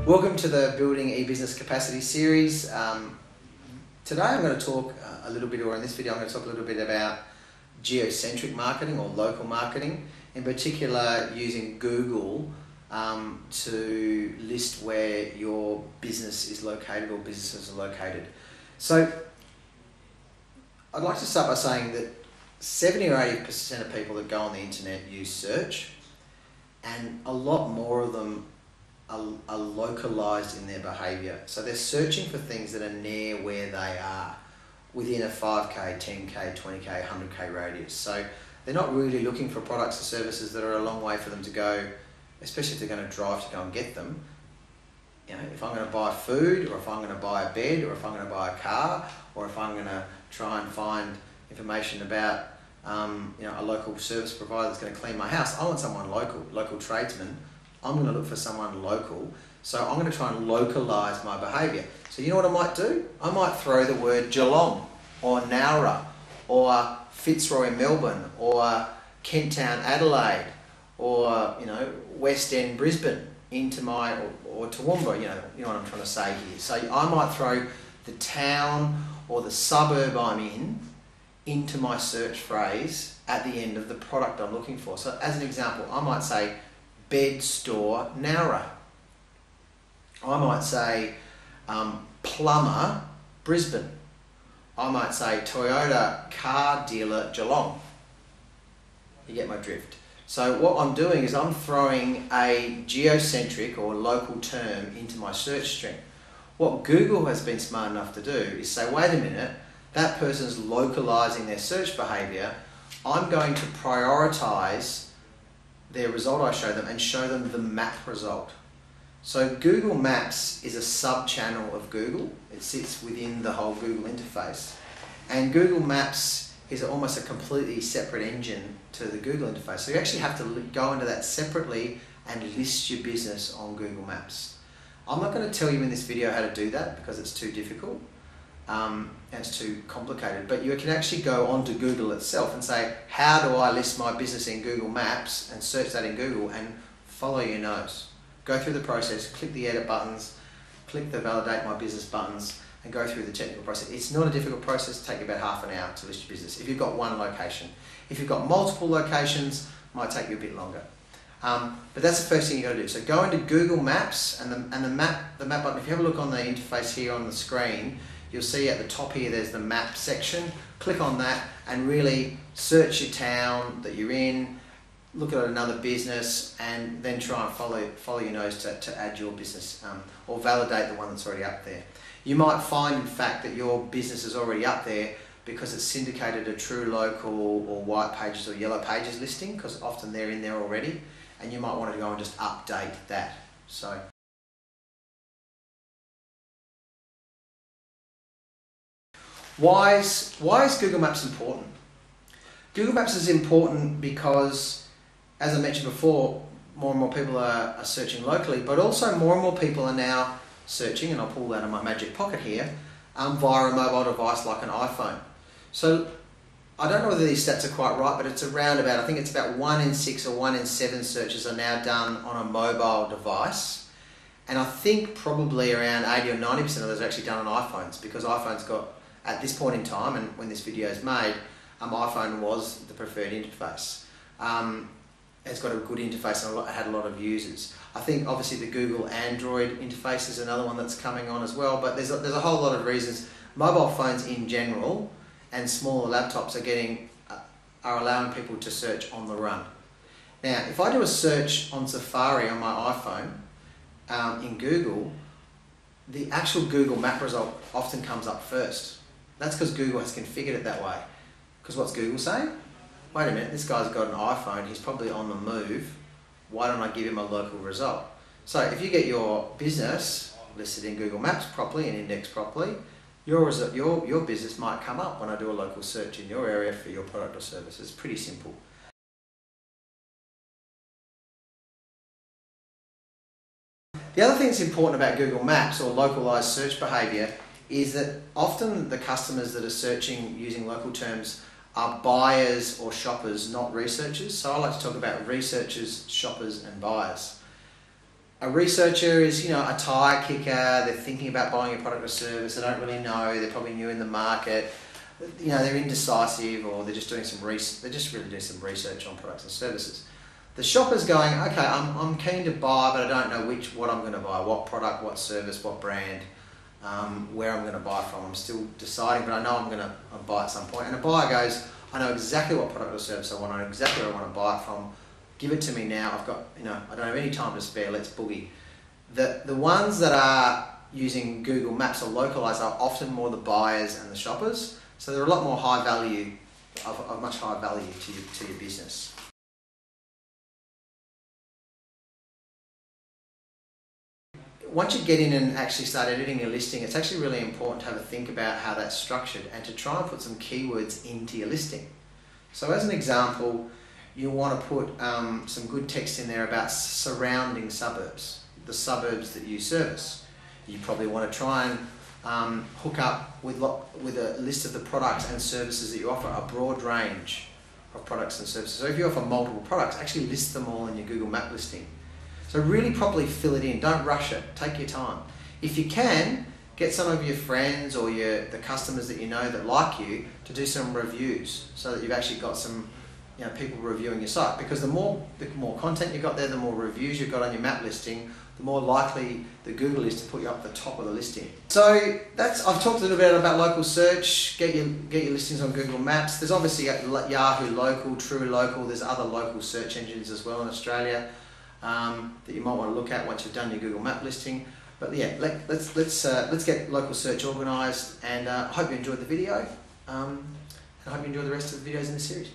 Welcome to the Building eBusiness Capacity series. Today I'm going to talk a little bit, or in this video I'm going to talk a little bit about geocentric marketing or local marketing, in particular using Google to list where your business is located or businesses are located. So I'd like to start by saying that 70 or 80% of people that go on the internet use search, and a lot more of them are localized in their behavior. So they're searching for things that are near where they are, within a 5k, 10k, 20k, 100k radius. So they're not really looking for products or services that are a long way for them to go, especially if they're going to drive to go and get them. You know, if I'm going to buy food, or if I'm going to buy a bed, or if I'm going to buy a car, or if I'm going to try and find information about a local service provider that's going to clean my house, I want someone local tradesman. I'm going to look for someone local, so I'm going to try and localise my behaviour. So you know what I might do? I might throw the word Geelong, or Nowra, or Fitzroy Melbourne, or Kent Town Adelaide, or West End Brisbane into my, or Toowoomba, you know what I'm trying to say here. So I might throw the town or the suburb I'm in into my search phrase at the end of the product I'm looking for. So as an example, I might say bed store Nowra. I might say plumber Brisbane. I might say Toyota car dealer Geelong. You get my drift. So what I'm doing is I'm throwing a geocentric or local term into my search string. What Google has been smart enough to do is say, wait a minute, that person's localizing their search behavior. I'm going to prioritize their result I show them and show them the map result. So Google Maps is a sub-channel of Google. It sits within the whole Google interface. And Google Maps is almost a completely separate engine to the Google interface. So you actually have to go into that separately and list your business on Google Maps. I'm not going to tell you in this video how to do that because it's too difficult and it's too complicated, but you can actually go onto Google itself and say, how do I list my business in Google Maps, and search that in Google and follow your nose. Go through the process, click the edit buttons, click the validate my business buttons, and go through the technical process. It's not a difficult process. It'll take you about half an hour to list your business if you've got one location. If you've got multiple locations, it might take you a bit longer. But that's the first thing you've got to do. So go into Google Maps and the map button. If you have a look on the interface here on the screen, you'll see at the top here there's the map section. Click on that and really search your town that you're in, look at another business, and then try and follow your nose to add your business or validate the one that's already up there. You might find in fact that your business is already up there because it's syndicated a True Local or White Pages or Yellow Pages listing, because often they're in there already, and you might want to go and just update that. So why is Google Maps important? Google Maps is important because, as I mentioned before, more and more people are searching locally, but also more and more people are now searching, and I'll pull that in my magic pocket here, via a mobile device like an iPhone. So I don't know whether these stats are quite right, but it's around about, I think it's about 1 in 6 or 1 in 7 searches are now done on a mobile device. And I think probably around 80 or 90% of those are actually done on iPhones, because iPhone's got, at this point in time, and when this video is made, iPhone was the preferred interface. It's got a good interface and it had a lot of users. I think obviously the Google Android interface is another one that's coming on as well, but there's a whole lot of reasons. Mobile phones in general and smaller laptops are allowing people to search on the run. Now, if I do a search on Safari on my iPhone in Google, the actual Google map result often comes up first. That's because Google has configured it that way. Because what's Google saying? Wait a minute, this guy's got an iPhone, he's probably on the move, why don't I give him a local result? So if you get your business listed in Google Maps properly and indexed properly, your business might come up when I do a local search in your area for your product or service. It's pretty simple. The other thing that's important about Google Maps or localized search behavior is that often the customers that are searching using local terms are buyers or shoppers, not researchers. So I like to talk about researchers, shoppers and buyers. A A researcher is, a tire kicker. They're thinking about buying a product or service. They don't really know. They're probably new in the market. They're indecisive, or they're just doing some They're just really doing some research on products and services. The shopper's going, okay, I'm keen to buy, but I don't know what I'm going to buy, what product, what service, what brand, where I'm going to buy from. I'm still deciding, but I know I'm going to buy at some point. And a buyer goes, I know exactly what product or service I want. I know exactly where I want to buy it from. Give it to me now. I've got, I don't have any time to spare. Let's boogie. The ones that are using Google Maps or localized are often more the buyers and the shoppers. So they're a lot more high value, of much higher value to your business. Once you get in and actually start editing your listing, it's actually really important to have a think about how that's structured and to try and put some keywords into your listing. So as an example, you want to put some good text in there about surrounding suburbs, the suburbs that you service. You probably want to try and hook up with a list of the products and services that you offer, a broad range of products and services. So if you offer multiple products, actually list them all in your Google Map listing. So really properly fill it in. Don't rush it. Take your time. If you can, get some of your friends or the customers that you know that like you to do some reviews, so that you've actually got some people reviewing your site. Because the more content you've got there, the more reviews you've got on your map listing, the more likely the Google is to put you up the top of the listing. So I've talked a little bit about local search. Get your listings on Google Maps. There's obviously Yahoo Local, True Local. There's other local search engines as well in Australia that you might want to look at once you've done your Google Map listing. But yeah, let's get local search organised, and I hope you enjoyed the video, and I hope you enjoy the rest of the videos in the series.